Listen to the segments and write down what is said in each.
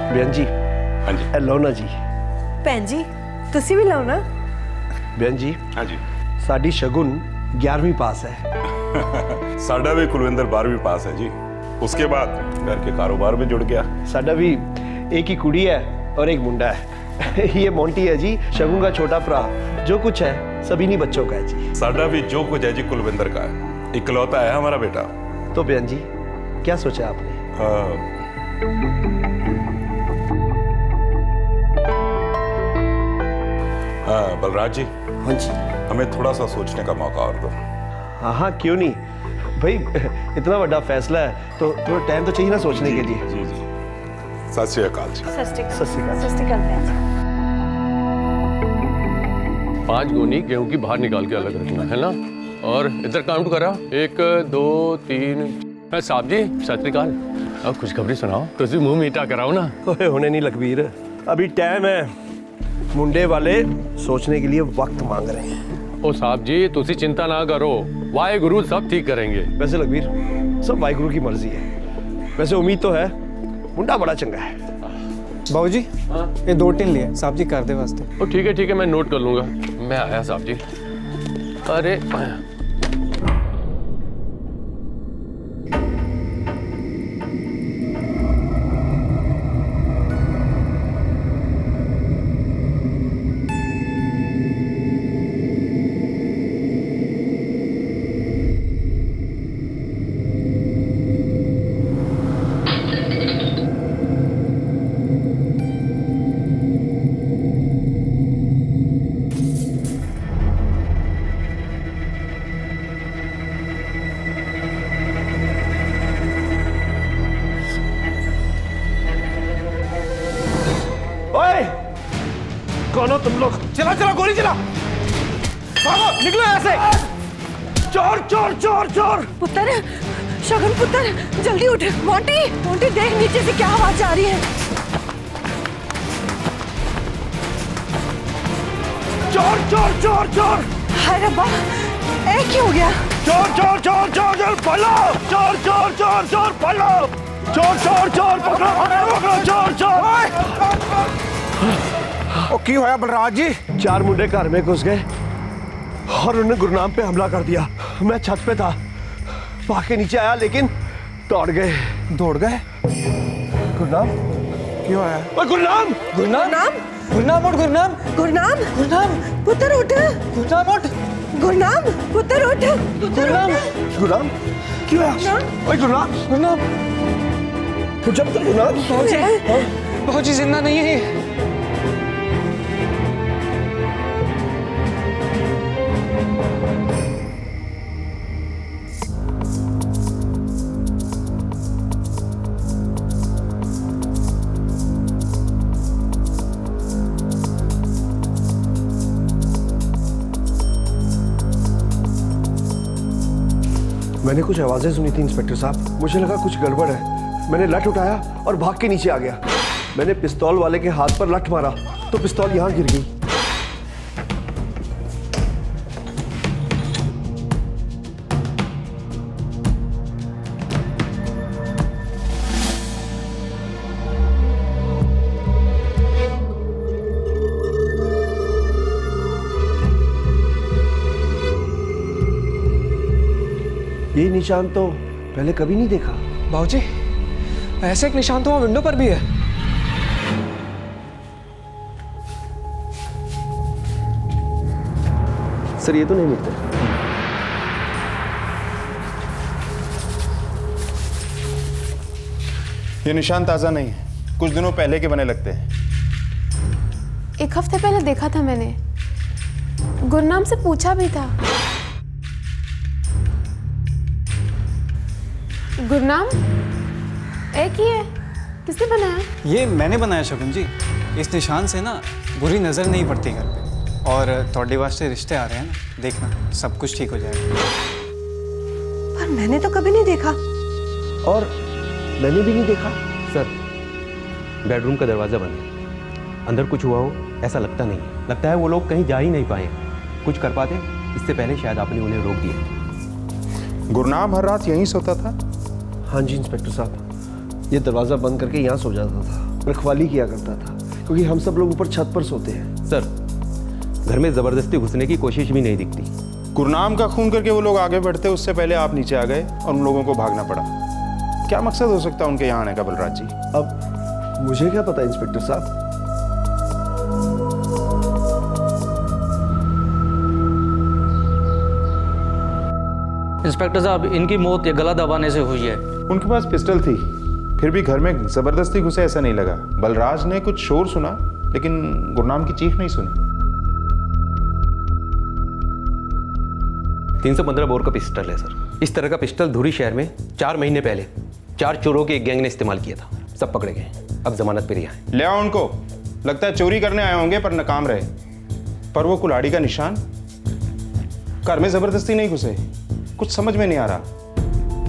Ben जी हाँ जी। लो ना जी। भैन जी तुसी भी लो ना। बेन जी हाँ जी। साडी शगुन 11वीं पास है। साडा भी कुलविंदर 12वीं पास है जी। उसके बाद घर के कारोबार में जुड़ गया। साडा भी एक ही कुड़ी है और एक मुंडा है। ये मोंटी है जी, शगुन का छोटा भरा। जो कुछ है सब इन्हीं बच्चों का है जी। साडा भी जो कुछ है जी कुलविंदर का है। इकलौता है हमारा बेटा। तो बेन जी क्या सोचा आपने? हाँ बलराज जी, हाँ जी। हमें थोड़ा सा सोचने का मौका और दो। हाँ हाँ क्यों नहीं भाई, इतना बड़ा फैसला है तो थोड़ा टाइम तो चाहिए ना सोचने के लिए। जी जी। सत श्री अकाल जी। सत श्री अकाल। सत श्री अकाल भैन जी। 5 गोनी गेहूं की बाहर निकाल के अलग रखना है ना। और इधर काउंट करा 1 2 3। साहब जी सत श्री अकाल। अब खुशखबरी सुनाओ, तुझे मुंह मीठा कराओ ना। ओए होने नहीं लखबीर, अभी टाइम है। मुंडे वाले सोचने के लिए वक्त मांग रहे हैं। ओ साहब जी तुसी चिंता ना करो, वाहे गुरु सब ठीक करेंगे। वैसे लखबीर सब वाहिगुरु की मर्जी है। वैसे उम्मीद तो है, मुंडा बड़ा चंगा है। बाबू जी ये 2 टिन लिए साहब जी कर दे वास्ते। ओ ठीक है मैं नोट कर लूंगा। मैं आया साहब जी। अरे ओए कौन हो तुम लोग? चला चला गोली चला, भागो निकलो ऐसे। चोर चोर चोर चोर। पुत्र शगुन पुत्र जल्दी उठ। मोंटी मोंटी देख नीचे से क्या आवाज आ रही है। चोर चोर चोर चोर। हाय रब्बा ए क्या हो गया? चोर चोर चोर चोर चोर पकड़ो। चोर चोर चोर चोर पकड़ो। चोर चोर चोर पकड़ो पकड़ो चोर चोर। ओ की होया बलराज जी? 4 मुंडे घर में घुस गए और उन्होंने गुरनाम पे हमला कर दिया। मैं छत पे था, भाग के नीचे आया लेकिन दौड़ गए। दौड़ गए? गुरनाम की होया? ओए गुरनाम। गुरनाम गुरनाम उठ गुरनाम गुरनाम गुरनाम पुत्र उठ। गुरनाम उठ गुरनाम पुत्र उठ। गुरनाम गुरनाम क्यों है? ओए गुरनाम गुरनाम। जब तक गुरनाम बाबू जी जिंदा नहीं है ये। मैंने कुछ आवाजें सुनी थी इंस्पेक्टर साहब, मुझे लगा कुछ गड़बड़ है। मैंने लठ उठाया और भाग के नीचे आ गया। मैंने पिस्तौल वाले के हाथ पर लठ मारा तो पिस्तौल यहां गिर गई। ये निशान तो पहले कभी नहीं देखा। बाबू जी ऐसे एक निशान तो वहां विंडो पर भी है। सर ये तो नहीं मिलते। ये निशान ताज़ा नहीं है, कुछ दिनों पहले के बने लगते हैं। 1 हफ्ते पहले देखा था मैंने, गुरनाम से पूछा भी था। गुरनाम एक ही है, किसने बनाया? ये मैंने बनाया शगुन जी। इस निशान से ना बुरी नजर नहीं पड़ती घर पे। और थोड़े वास्ते रिश्ते आ रहे हैं ना, देखना सब कुछ ठीक हो जाएगा। पर मैंने तो कभी नहीं देखा। और मैंने भी नहीं देखा। सर बेडरूम का दरवाज़ा बंद है, अंदर कुछ हुआ हो ऐसा लगता नहीं है। लगता है वो लोग कहीं जा ही नहीं पाए, कुछ कर पाते इससे पहले शायद आपने उन्हें रोक दिया। गुरनाम हर रात यहीं सोता था? हाँ जी इंस्पेक्टर साहब, ये दरवाज़ा बंद करके यहाँ सो जाता था। रखवाली किया करता था, क्योंकि हम सब लोग ऊपर छत पर सोते हैं। सर, घर में ज़बरदस्ती घुसने की कोशिश भी नहीं दिखती। गुरनाम का खून करके वो लोग आगे बढ़ते, उससे पहले आप नीचे आ गए और उन लोगों को भागना पड़ा। क्या मकसद हो सकता है उनके यहाँ आने का बलराज जी? अब मुझे क्या पता इंस्पेक्टर साहब। इंस्पेक्टर साहब, इनकी मौत ये गला दबाने से हुई है। उनके पास पिस्टल थी, फिर भी घर में जबरदस्ती घुसे ऐसा नहीं लगा। बलराज ने कुछ शोर सुना, लेकिन गुरनाम की चीख नहीं सुनी। 315 बोर का पिस्टल है सर। इस तरह का पिस्टल धुरी शहर में 4 महीने पहले 4 चोरों के एक गैंग ने इस्तेमाल किया था। सब पकड़े गए, अब जमानत पे रिहा है। ले आओ उनको। लगता है चोरी करने आए होंगे पर नाकाम रहे। पर वो कुल्हाड़ी का निशान, घर में जबरदस्ती नहीं घुसे। कुछ समझ में नहीं आ रहा।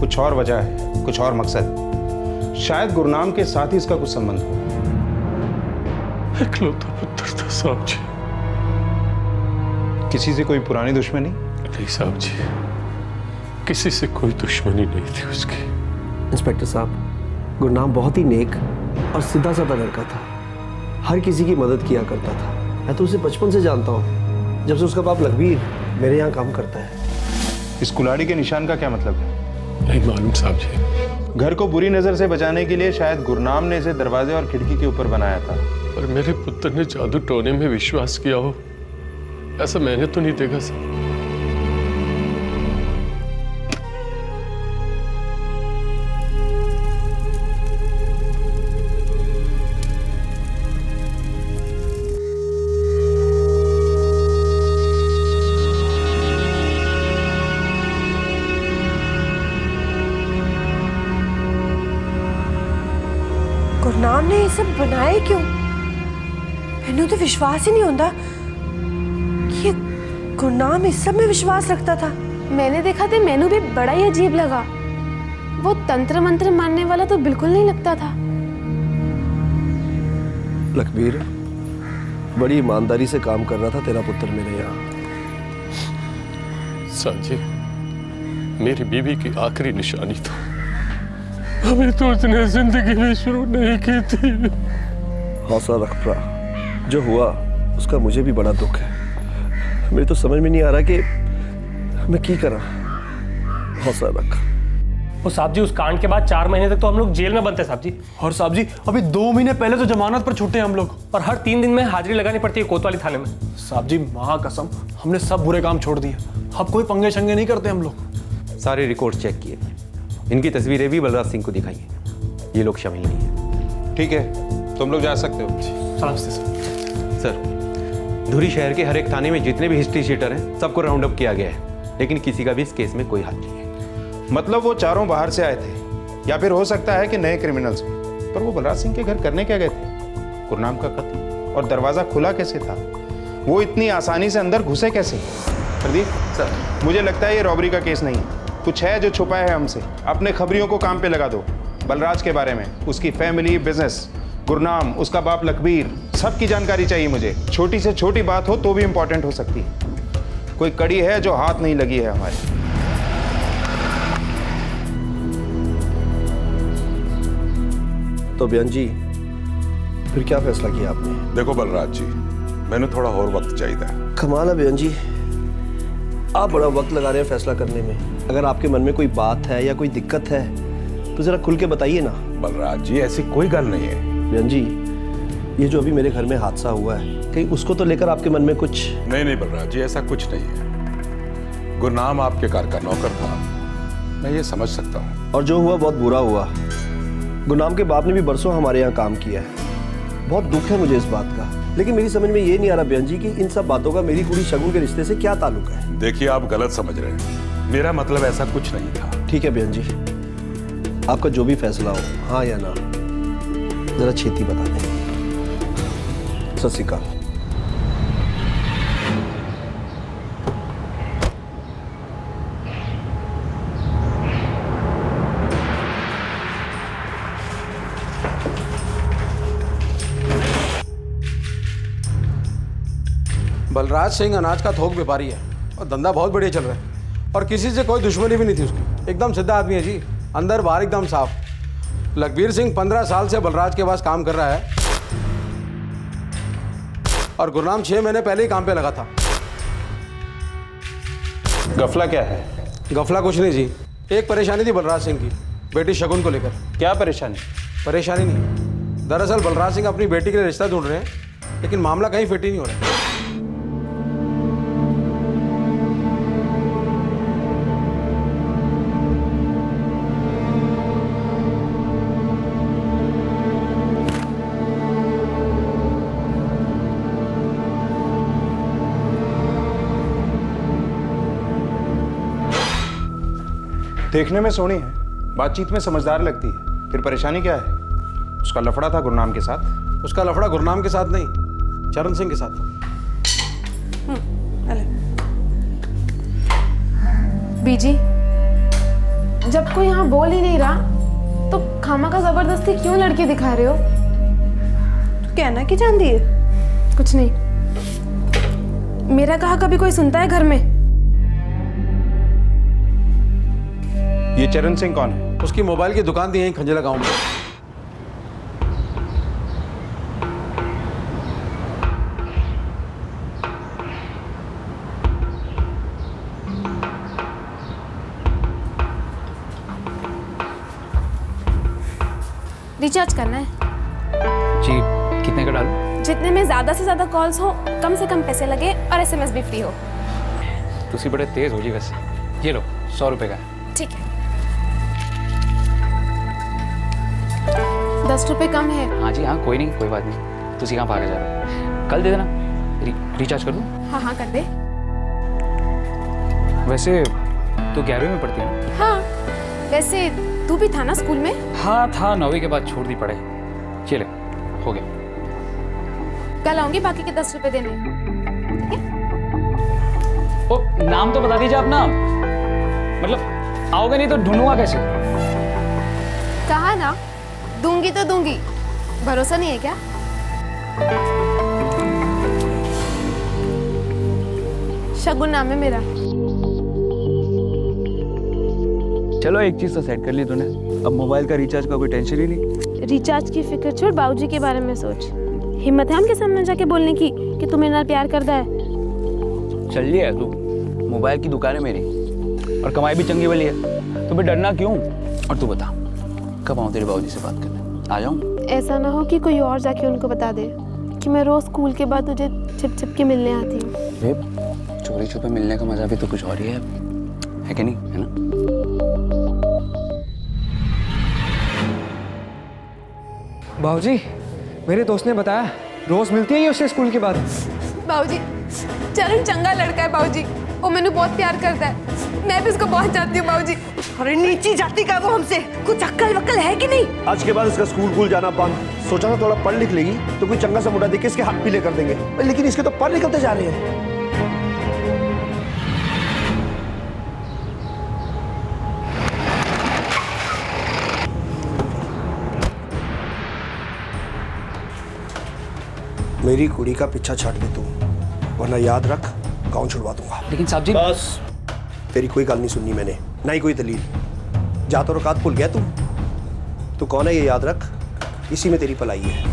कुछ और वजह है, कुछ और मकसद। शायद गुरनाम के साथ ही इसका कुछ संबंध हो। इकलौता पुत्र था साहब जी। किसी से कोई पुरानी दुश्मनी? नहीं साहब जी, किसी से कोई दुश्मनी नहीं थी उसकी। इंस्पेक्टर साहब, गुरनाम बहुत ही नेक और सीधा साधा लड़का था। हर किसी की मदद किया करता था। मैं तो उसे बचपन से जानता हूँ, जब से उसका बाप लखबीर मेरे यहाँ काम करता है। इस कुल्हाड़ी के निशान का क्या मतलब है? नहीं मालूम साहब जी। घर को बुरी नजर से बचाने के लिए शायद गुरनाम ने इसे दरवाजे और खिड़की के ऊपर बनाया था। पर मेरे पुत्र ने जादू टोने में विश्वास किया हो, ऐसा मैंने तो नहीं देखा सर। गुरनाम ने ये सब बनाए क्यों? मैंने तो विश्वास ही नहीं होता कि ये गुरनाम इस सब में विश्वास रखता था। मैंने देखा था, मैनू भी बड़ा ही अजीब लगा। वो तंत्र मंत्र मानने वाला तो बिल्कुल नहीं लगता था। लखबीर, बड़ी ईमानदारी से काम कर रहा था तेरा पुत्र मेरे यहाँ। साहब जी, मेरी बीवी की आखिरी निशानी तो अभी तो उसने जिंदगी में शुरू नहीं की थी। हौसला रख प्रा, जो हुआ उसका मुझे भी बड़ा दुख है। मेरे तो समझ में नहीं आ रहा कि मैं क्या करा। हौसला रख। वो साहब जी, उस कांड के बाद 4 महीने तक तो हम लोग जेल में बंद थे साहब जी। और साहब जी, अभी 2 महीने पहले तो जमानत पर छूटे हम लोग। और हर 3 दिन में हाजिरी लगानी पड़ती है कोतवाली थाने में। साहब जी, महाकसम, हमने सब बुरे काम छोड़ दिए। अब कोई पंगे शंगे नहीं करते हम लोग। सारे रिकॉर्ड चेक किए, इनकी तस्वीरें भी बलराज सिंह को दिखाई हैं। ये लोग शामिल नहीं है। ठीक है, तुम लोग जा सकते हो। नमस्ते सर। सर, धुरी शहर के हर एक थाने में जितने भी हिस्ट्री शीटर हैं, सबको राउंड अप किया गया है, लेकिन किसी का भी इस केस में कोई हाथ नहीं है। मतलब वो चारों बाहर से आए थे, या फिर हो सकता है कि नए क्रिमिनल्स हो। पर वो बलराज सिंह के घर करने क्या गए थे? गुरनाम का कत्ल, और दरवाजा खुला कैसे था? वो इतनी आसानी से अंदर घुसे कैसे? प्रदीप सर, मुझे लगता है ये रॉबरी का केस नहीं है। कुछ है जो छुपा है हमसे। अपने खबरियों को काम पे लगा दो। बलराज के बारे में, उसकी फैमिली, बिजनेस, गुरनाम, उसका बाप लखबीर, सबकी जानकारी चाहिए मुझे। छोटी से छोटी बात हो तो भी इंपॉर्टेंट हो सकती है। कोई कड़ी है जो हाथ नहीं लगी है हमारे। तो बयान जी, फिर क्या फैसला किया आपने? देखो बलराज जी, मैंने थोड़ा और वक्त चाहिए। कमाल है बयान जी, आप बड़ा वक्त लगा रहे हैं फैसला करने में। अगर आपके मन में कोई बात है या कोई दिक्कत है तो जरा खुल के बताइए ना। बलराज जी, ऐसी कोई गल नहीं है। बयान जी, ये जो अभी मेरे घर में हादसा हुआ है, कहीं उसको तो लेकर आपके मन में कुछ? नहीं बलराज जी, ऐसा कुछ नहीं है। गुरनाम आपके घर का नौकर था, मैं ये समझ सकता हूँ। और जो हुआ बहुत बुरा हुआ। गुरनाम के बाप ने भी बरसों हमारे यहाँ काम किया है। बहुत दुख है मुझे इस बात का, लेकिन मेरी समझ में ये नहीं आ रहा बयान जी कि इन सब बातों का मेरी कुड़ी शगुन के रिश्ते से क्या ताल्लुक है। देखिए, आप गलत समझ रहे हैं। मेरा मतलब ऐसा कुछ नहीं था। ठीक है बयान जी, आपका जो भी फैसला हो, हाँ या ना, जरा छेती बता दें। सत श्री अकाल। बलराज सिंह अनाज का थोक व्यापारी है और धंधा बहुत बढ़िया चल रहा है और किसी से कोई दुश्मनी भी नहीं थी उसकी। एकदम सीधा आदमी है जी, अंदर बाहर एकदम साफ। लखबीर सिंह 15 साल से बलराज के पास काम कर रहा है और गुरनाम 6 महीने पहले ही काम पे लगा था। गफला क्या है? गफला कुछ नहीं जी, एक परेशानी थी बलराज सिंह की बेटी शगुन को लेकर। क्या परेशानी? परेशानी नहीं, दरअसल बलराज सिंह अपनी बेटी के लिए रिश्ता ढूंढ रहे हैं, लेकिन मामला कहीं फिट ही नहीं हो रहा है। देखने में सोनी है, बातचीत में समझदार लगती है, फिर परेशानी क्या है? उसका लफड़ा था गुरनाम के साथ। उसका लफड़ा गुरनाम के साथ नहीं, चरण सिंह के साथ था। बीजी, जब कोई यहाँ बोल ही नहीं रहा तो खामा का जबरदस्ती क्यों लड़के दिखा रहे हो? तो कहना कि जानती है? कुछ नहीं। मेरा कहा कभी कोई सुनता है घर में? ये चरण सिंह कौन है? उसकी मोबाइल की दुकान थी यहीं खंजला गांव में। रिचार्ज करना है जी। कितने का डालूं? जितने में ज्यादा से ज्यादा कॉल्स हो, कम से कम पैसे लगे और एसएमएस भी फ्री हो। तुसी बड़े तेज हो जी वैसे। ये लो 100 रुपए का। ठीक है। 10 रुपए कम है। हाँ जी हाँ, कोई नहीं, कोई बात नहीं। तुसी कहाँ भागे जा रहे हो? कल दे देना। रिचार्ज कर दूं? हाँ हाँ कर दे। वैसे तू 11वीं में पढ़ती है ना? हाँ, वैसे तू भी था ना स्कूल में? हाँ था, 9वीं के बाद छोड़ दी पढ़ाई। चले, हो गया। कल आऊंगी बाकी के 10 रुपए देने। ठीक है? ओ, नाम तो बता दीजिए अपना। मतलब आओगे नहीं तो ढूंढूंगा कैसे? कहा ना, दूंगी तो दूंगी। भरोसा नहीं है क्या? शगुन नाम है मेरा। चलो एक चीज तो सेट कर ली तूने, अब मोबाइल का रिचार्ज का कोई टेंशन ही नहीं। रिचार्ज की फिक्र छोड़, बाबूजी के बारे में सोच। हिम्मत है उनके सामने जाके बोलने की कि तू मेरे नाल प्यार करता है? चल लिया है तू, मोबाइल की दुकान है मेरी और कमाई भी चंगी वाली है, तुम्हें डरना क्यों? और तू बता, कब आऊँ तेरे बाबूजी से बात करने? आ जाऊँ? ऐसा ना हो कि कोई और जाके उनको बता दे कि मैं रोज स्कूल के बाद तुझे छिप छिप के मिलने आती हूँ। चोरी छुपे मिलने का मजा भी तो कुछ और ही है कि नहीं? है ना? बाबूजी, मेरे दोस्त ने बताया रोज मिलती है ये उससे स्कूल के बाद। बाबूजी, चरण चंगा लड़का है बाबूजी, वो मैंने बहुत प्यार करता है। मैं भी उसको बहुत चाहती हूँ बाबूजी। अरे नीची जाति का वो हमसे कुछ अक्ल वक्ल है कि नहीं? आज के बाद इसका स्कूल जाना बंद। सोचा था थोड़ा पढ़ लिख लेगी तो कोई चंगा सा मुंडा देख के इसके हाथ पीले कर देंगे, लेकिन इसके तो पर निकलते जा रहे हैं। मेरी कुड़ी का पीछा छाट दे तू, वरना याद रख गांव छुड़वा दूंगा। लेकिन साहब जी, बस तेरी कोई गल नहीं सुननी मैंने, ना ही कोई दलील। जा तो औकात भूल गया तू कौन है ये याद रख, इसी में तेरी भलाई है।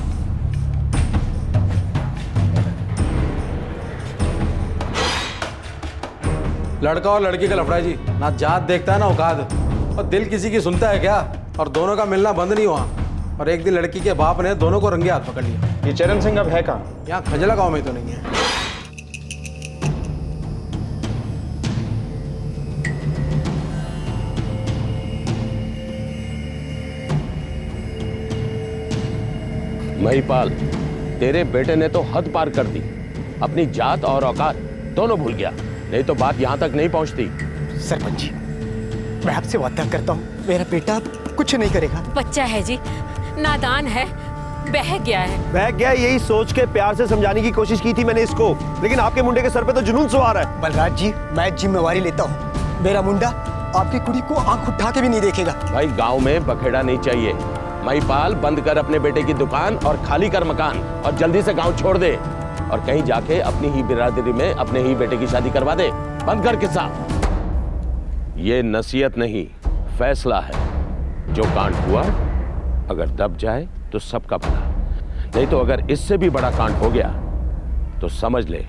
लड़का और लड़की का लफड़ा जी, ना जात देखता है ना औकात, और दिल किसी की सुनता है क्या? और दोनों का मिलना बंद नहीं हुआ, और एक दिन लड़की के बाप ने दोनों को रंगे हाथ पकड़ लिया। ये चरण सिंह अब है कहाँ? यहाँ खजला गांव में तो नहीं है। महिपाल, तेरे बेटे ने तो हद पार कर दी, अपनी जात और औकात दोनों भूल गया, नहीं तो बात यहाँ तक नहीं पहुँचती। सरपंच जी, मैं आपसे वादा करता हूँ, मेरा बेटा कुछ नहीं करेगा। बच्चा है जी, नादान है, बह गया है। बह गया, यही सोच के प्यार से समझाने की कोशिश की थी मैंने इसको, लेकिन आपके मुंडे के सर पे तो जुनून सवार है। बलराज जी, मैं जिम्मेवारी लेता हूँ, मेरा मुंडा आपकी कुड़ी को आंख उठा के भी नहीं देखेगा। भाई गांव में बखेड़ा नहीं चाहिए। महिपाल, बंद कर अपने बेटे की दुकान और खाली कर मकान, और जल्दी से गांव छोड़ दे, और कहीं जाके अपनी ही बिरादरी में अपने ही बेटे की शादी करवा दे। बंद कर किस्सा। ये नसीहत नहीं, फैसला है। जो कांड हुआ अगर दब जाए तो सबका भला, नहीं तो अगर इससे भी बड़ा कांड हो गया तो समझ ले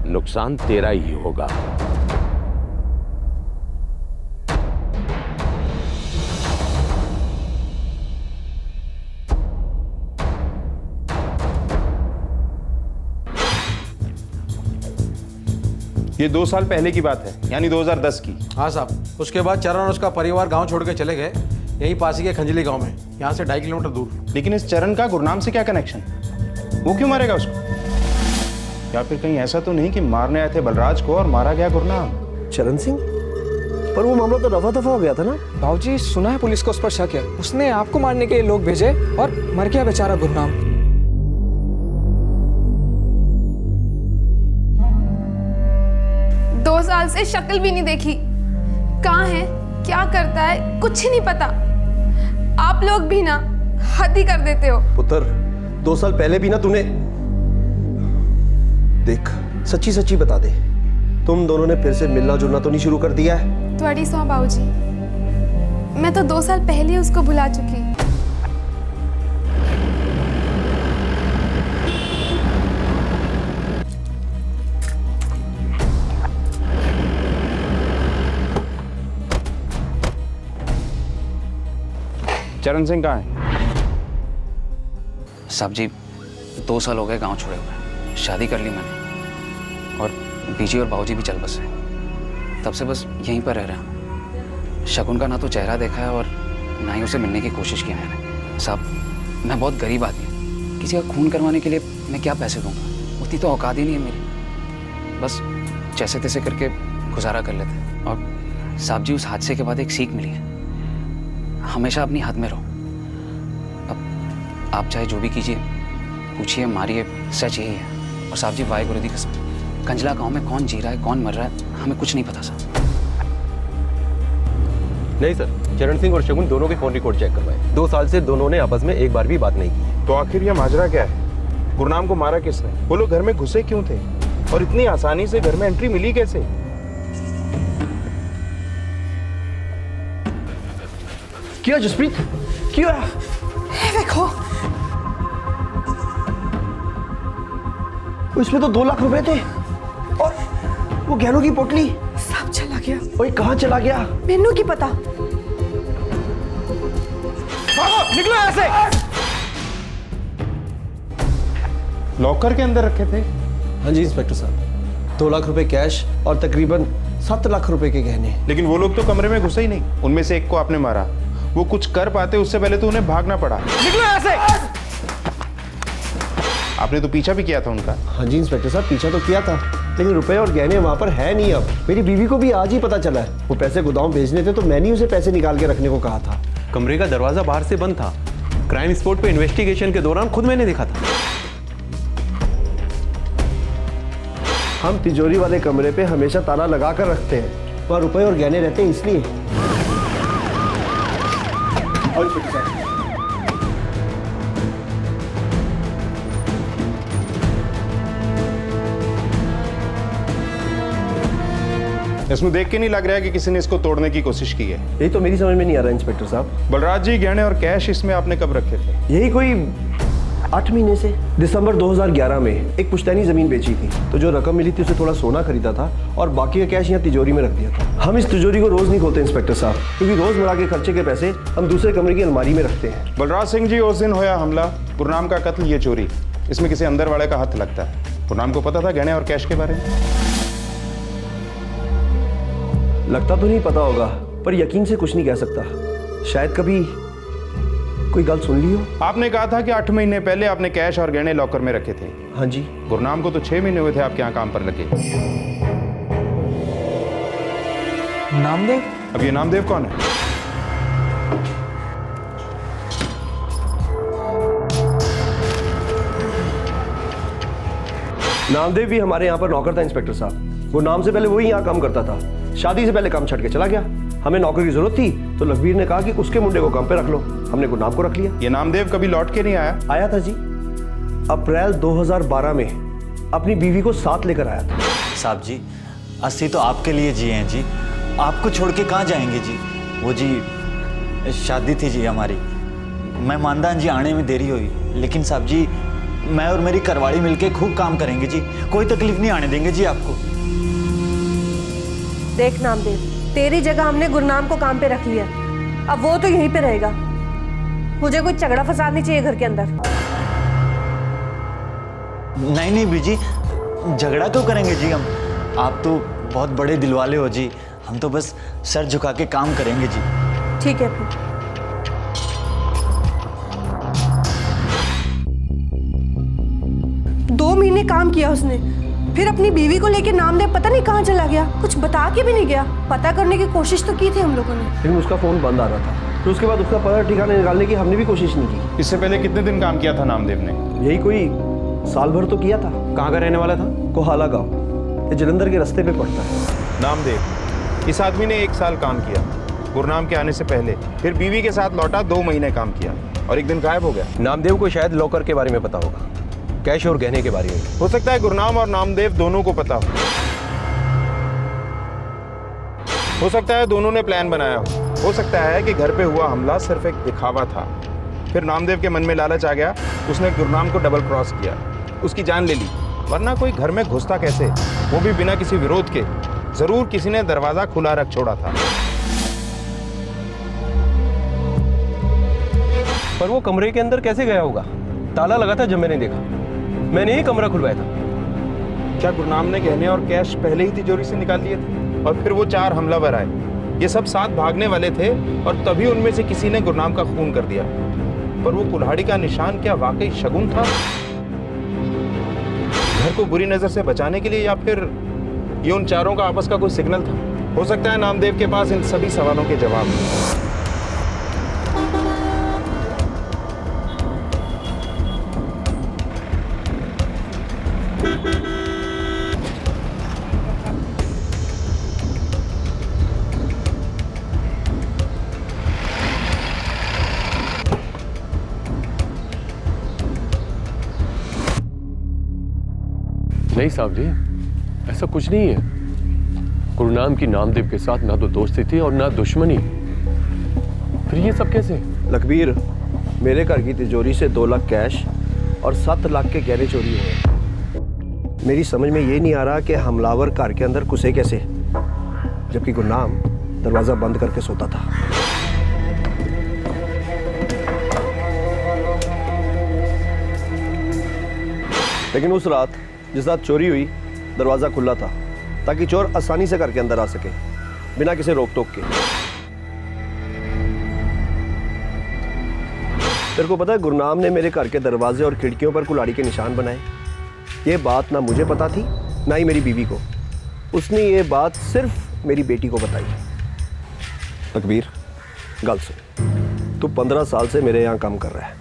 नुकसान तेरा ही होगा। ये 2 साल पहले की बात है, यानी 2010 की। हाँ साहब, उसके बाद चरण और उसका परिवार गांव छोड़ के चले गए, यही पास ही के खंजली गांव में, यहाँ से 2.5 किलोमीटर दूर। लेकिन इस चरण का गुरनाम से क्या कनेक्शन? वो क्यों मारेगा उसको? या फिर कहीं ऐसा तो नहीं कि मारने आए थे बलराज को और मारा गया गुरनाम? चरण सिंह? पर वो मामला तो रफा दफा हो गया था ना। बाबूजी, सुना है पुलिस को उस पर शक है, उसने आपको मारने के लिए लोग भेजे और मर गया बेचारा गुरनाम। 2 साल से शक्ल भी नहीं देखी, कहाँ है, क्या करता है, कुछ ही नहीं पता। आप लोग भी ना हद ही कर देते हो। पुत्र, 2 साल पहले भी ना तूने, देख सच्ची सच्ची बता दे, तुम दोनों ने फिर से मिलना जुलना तो नहीं शुरू कर दिया है? थोड़ी सौ बाबूजी, मैं तो 2 साल पहले उसको भुला चुकी। चरण सिंह कहाँ है? साहब जी 2 साल हो गए गांव छोड़े हुए, शादी कर ली मैंने और बीजी और बाबूजी भी चल बसे, तब से बस यहीं पर रह रहा हूँ। शगुन का ना तो चेहरा देखा है और ना ही उसे मिलने की कोशिश की मैंने। साहब मैं बहुत गरीब आदमी हूँ, किसी का खून करवाने के लिए मैं क्या पैसे दूंगा, उतनी तो औकात ही नहीं है मेरी, बस जैसे तैसे करके गुजारा कर लेते हैं। और साहब जी उस हादसे के बाद एक सीख मिली है, हमेशा अपनी हद में रहो। अब आप चाहे जो भी कीजिए, पूछिए, मारिए, सच यही है। और साहब जी वाहेगुरु दी कसम, कंजला गांव में कौन जी रहा है कौन मर रहा है हमें कुछ नहीं पता साहब। नहीं सर, चरण सिंह और शगुन दोनों के फोन रिकॉर्ड चेक करवाए, 2 साल से दोनों ने आपस में एक बार भी बात नहीं की। तो आखिर ये माजरा क्या है? गुरनाम को मारा किसने? वो लोग घर में घुसे क्यों थे? और इतनी आसानी से घर में एंट्री मिली कैसे? क्या जसप्रीत, क्या? देखो, इसमें तो 2 लाख रुपए थे और वो गहनों की पोटली सब चला गया। ओए कहाँ चला गया? मैनू की पता। भागो, निकलो यहाँ से। लॉकर के अंदर रखे थे? हाँ जी इंस्पेक्टर साहब, 2 लाख रुपए कैश और तकरीबन 7 लाख रुपए के गहने। लेकिन वो लोग तो कमरे में घुसे ही नहीं, उनमें से एक को आपने मारा। वो कुछ कर पाते उससे पहले तो उन्हें भागना पड़ा। निकलो यहाँ से। आपने तो पीछा भी किया था उनका। हाँ जी इंस्पेक्टर साहब, पीछा तो किया था, लेकिन रुपए और गहने वहाँ पर है नहीं। अब मेरी बीवी को भी आज ही पता चला है, वो पैसे गोदाम भेजने थे तो मैंने ही उसे पैसे निकाल के रखने को कहा था। कमरे का दरवाजा बाहर से बंद था, क्राइम स्पॉट पे इन्वेस्टिगेशन के दौरान खुद मैंने देखा था। हम तिजोरी वाले कमरे पे हमेशा ताला लगा कर रखते हैं, वहाँ रुपए और गहने रहते हैं इसलिए। इसमें देख के नहीं लग रहा है कि किसी ने इसको तोड़ने की कोशिश की है। यही तो मेरी समझ में नहीं आ रहा इंस्पेक्टर साहब। बलराज जी, गहने और कैश इसमें आपने कब रखे थे? यही कोई 8 महीने से। दिसंबर 2011 में एक पुश्तैनी जमीन बेची थी, तो जो रकम मिली थी उसे थोड़ा सोना खरीदा था और बाकी का कैश यहाँ तिजोरी में रख दिया था। हम इस तिजोरी को रोज नहीं खोलते इंस्पेक्टर साहब, क्योंकि रोजमर्रा के खर्चे के पैसे हम दूसरे कमरे की अलमारी में रखते हैं। बलराज सिंह जी, उस दिन होया हमला, गुरनाम का कत्ल, ये चोरी, इसमें किसी अंदर वाले का हाथ लगता है। गुरनाम को पता था गहने और कैश के बारे में? लगता तो नहीं पता होगा, पर यकीन से कुछ नहीं कह सकता। शायद कभी कोई गल सुन ली हो। आपने कहा था कि 8 महीने पहले आपने कैश और गहने लॉकर में रखे थे। हाँ जी। गुरनाम को तो 6 महीने हुए थे आपके यहाँ काम पर लगे। नामदेव? अब ये नामदेव कौन है? नामदेव भी हमारे यहाँ पर नौकर था इंस्पेक्टर साहब। गुरनाम से पहले वही यहाँ काम करता था, शादी से पहले काम छੱਡ के चला गया। हमें नौकर की जरूरत थी तो लखबीर ने कहा कि उसके मुंडे को काम पे रख लो, हमने गुरनाम को रख लिया। ये नामदेव कभी लौट के नहीं आया? आया था जी, अप्रैल 2012 में अपनी बीवी को साथ लेकर आया था। साहब जी, 80 तो आपके लिए जिए हैं जी, आपको छोड़ के कहाँ जाएंगे जी? वो जी शादी थी जी हमारी, मैं मानदान जी आने में देरी हुई, लेकिन साहब जी मैं और मेरी करवाड़ी मिलके खूब काम करेंगे जी, कोई तकलीफ नहीं आने देंगे जी आपको। देख नामदेव, तेरी जगह हमने गुरनाम को काम पे रख लिया, अब वो तो यहीं पे रहेगा। मुझे कोई झगड़ा फसाद नहीं चाहिए घर के अंदर। नहीं नहीं बीजी, झगड़ा क्यों करेंगे जी हम, आप तो बहुत बड़े दिल वाले हो जी, हम तो बस सर झुका के काम करेंगे जी। ठीक है फिर। 2 महीने काम किया उसने, फिर अपनी बीवी को लेके नामदेव पता नहीं कहाँ चला गया, कुछ बता के भी नहीं गया। पता करने की कोशिश तो की थी हम लोगों ने, लेकिन उसका फोन बंद आ रहा था, तो उसके बाद उसका पता ठिकाना निकालने की हमने भी कोशिश नहीं की। इससे पहले कितने दिन काम किया था नामदेव ने? यही कोई साल भर तो किया था। कहाँ का रहने वाला था? कोहाला गाँव, ये जलंधर के रास्ते पे पड़ता है। नामदेव, इस आदमी ने 1 साल काम किया गुरनाम के आने से पहले, फिर बीवी के साथ लौटा, 2 महीने काम किया और एक दिन गायब हो गया। नामदेव को शायद लॉकर के बारे में पता होगा, कैश और गहने के बारे में। हो सकता है गुरनाम और नामदेव दोनों को पता हो सकता है दोनों ने प्लान बनाया हो सकता है कि घर पे हुआ हमला सिर्फ एक दिखावा था, फिर नामदेव के मन में लालच आ गया, उसने गुरनाम को डबल क्रॉस किया, उसकी जान ले ली, वरना कोई घर में घुसता कैसे, वो भी बिना किसी विरोध के। जरूर किसी ने दरवाजा खुला रख छोड़ा था। पर वो कमरे के अंदर कैसे गया होगा? ताला लगा था जब मैंने देखा, मैंने ही कमरा खुलवाया था। क्या गुरनाम ने गहने और कैश पहले ही तिजोरी से निकाल लिए थे और फिर वो 4 हमलावर आए? ये सब साथ भागने वाले थे और तभी उनमें से किसी ने गुरनाम का खून कर दिया। पर वो कुल्हाड़ी का निशान क्या वाकई शगुन था? घर को बुरी नजर से बचाने के लिए, या फिर ये उन चारों का आपस का कोई सिग्नल था? हो सकता है नामदेव के पास इन सभी सवालों के जवाब हैं। नहीं साहब जी, ऐसा कुछ नहीं है। गुरनाम की नामदेव के साथ ना तो दोस्ती थी और ना दुश्मनी, फिर ये सब कैसे? लखबीर, मेरे घर की तिजोरी से 2 लाख कैश और 7 लाख के गहने चोरी हुए। मेरी समझ में ये नहीं आ रहा कि हमलावर घर के अंदर घुसे कैसे, जबकि गुरनाम दरवाजा बंद करके सोता था। लेकिन उस रात जिस रात चोरी हुई, दरवाजा खुला था ताकि चोर आसानी से घर के अंदर आ सके बिना किसी रोक टोक के। तेरे को पता है, गुरनाम ने मेरे घर के दरवाजे और खिड़कियों पर कुल्हाड़ी के निशान बनाए। ये बात ना मुझे पता थी ना ही मेरी बीवी को, उसने ये बात सिर्फ मेरी बेटी को बताई। तकबीर, गल सुन, तू 15 साल से मेरे यहाँ काम कर रहा है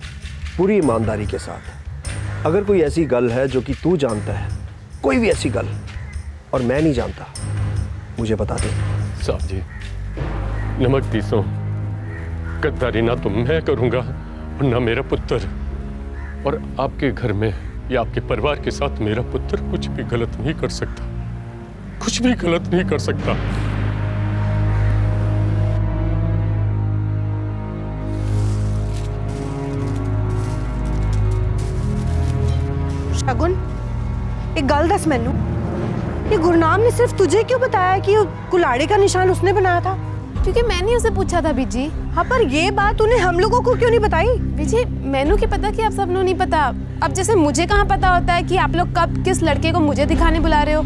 पूरी ईमानदारी के साथ। अगर कोई ऐसी गल है जो कि तू जानता है, कोई भी ऐसी गल और मैं नहीं जानता, मुझे बता दे। साहब जी, नमक तीसों गद्दारी ना तो मैं करूंगा और ना मेरा पुत्र, और आपके घर में या आपके परिवार के साथ मेरा पुत्र कुछ भी गलत नहीं कर सकता, कुछ भी गलत नहीं कर सकता। शगुन, एक गल दस मैनू, ये गुरनाम ने सिर्फ तुझे क्यों बताया कि कुल्हाड़ी का निशान उसने बनाया था? क्योंकि मैंने उसे पूछा था बीजी। हाँ, पर ये बात उन्हें हम लोगों को क्यों नहीं बताई? बीजी, मैनू की पता कि आप सब लोग नहीं पता। अब जैसे मुझे कहाँ पता होता है कि आप लोग कब किस लड़के को मुझे दिखाने बुला रहे हो।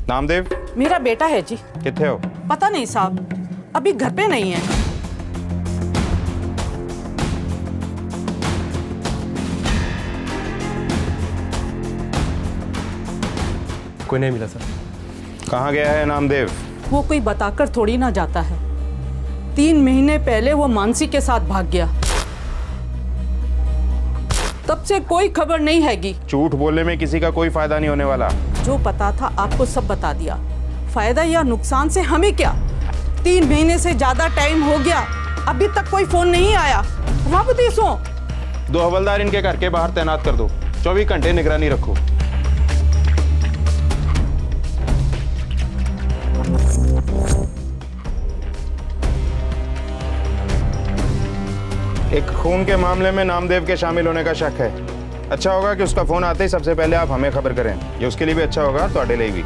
नामदेव, मेरा बेटा है जी। कितने हो? पता नहीं साहब, अभी घर पे नहीं है। कोई नहीं मिला सर। कहाँ गया है नामदेव? वो कोई बताकर थोड़ी ना जाता है। 3 महीने पहले वो मानसी के साथ भाग गया, तब से कोई खबर नहीं हैगी। झूठ बोलने में किसी का कोई फायदा नहीं होने वाला। जो पता था आपको सब बता दिया, फायदा या नुकसान से हमें क्या। 3 महीने से ज्यादा टाइम हो गया, अभी तक कोई फोन नहीं आया। वापतीसो 2 हवलदार इनके घर के बाहर तैनात कर दो, 24 घंटे निगरानी रखो। एक खून के मामले में नामदेव के शामिल होने का शक है। अच्छा होगा कि उसका फोन आते ही सबसे पहले आप हमें खबर करें। ये उसके लिए भी अच्छा होगा, तो अडेले भी।